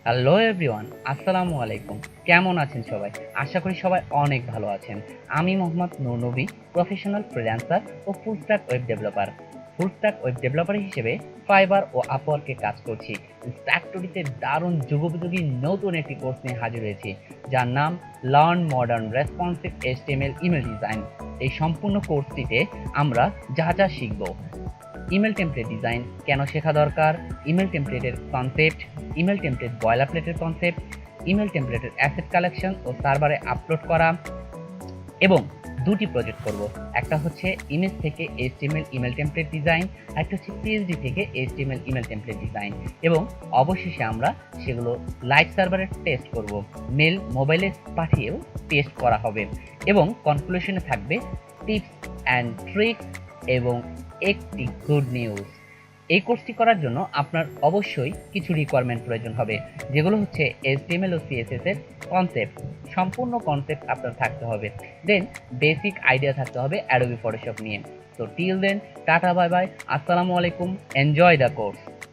Hello everyone, আসসালামু আলাইকুম। কেমন আছেন সবাই? আশা করি সবাই অনেক ভালো আছেন। আমি মোহাম্মদ নূর নবী, প্রফেশনাল ফ্রিল্যান্সার ও full stack web developer. Full stack web developer হিসেবে ফাইবার ও আপওয়ার্কে কাজ করছি। স্ট্যাকটরিতে দারুণ যুগোপযোগী নতুন একটি কোর্স নিয়ে হাজির হয়েছি, যার নাম learn modern responsive HTML email design. এই সম্পূর্ণ কোর্সটিতে আমরা যা যা শিখব: ইমেল টেমপ্লেট ডিজাইন কেন শেখা দরকার, ইমেল টেমপ্লেটের কনসেপ্ট, ইমেল টেমপ্লেট বয়লারপ্লেটের কনসেপ্ট, ইমেল টেমপ্লেটের অ্যাসেট কালেকশন ও সার্ভারে আপলোড করা, এবং দুটি প্রজেক্ট করব। একটা হচ্ছে ইমেজ থেকে এইচটিএমএল ইমেল টেমপ্লেট ডিজাইন, একটা হচ্ছে পিএইচডি থেকে এইচটিএমএল ইমেল টেমপ্লেট ডিজাইন, এবং অবশেষে আমরা সেগুলো লাইভ সার্ভারে টেস্ট করব। মেল মোবাইলে পাঠিয়েও টেস্ট করা হবে, এবং কনক্লুশনে থাকবে টিপস অ্যান্ড ট্রিক্স এবং একটি গুড নিউজ। এই কোর্সটি করার জন্য আপনার অবশ্যই কিছু রিকোয়ারমেন্ট প্রয়োজন হবে, যেগুলো হচ্ছে এইচটিএমএল ও সিএসএস এর কনসেপ্ট। সম্পূর্ণ কনসেপ্ট আপনার থাকতে হবে। দেন বেসিক আইডিয়া থাকতে হবে অ্যাডোবি ফটোশপ নিয়ে। তো till then, tata bye bye, আসসালামু আলাইকুম, এনজয় দ্য কোর্স।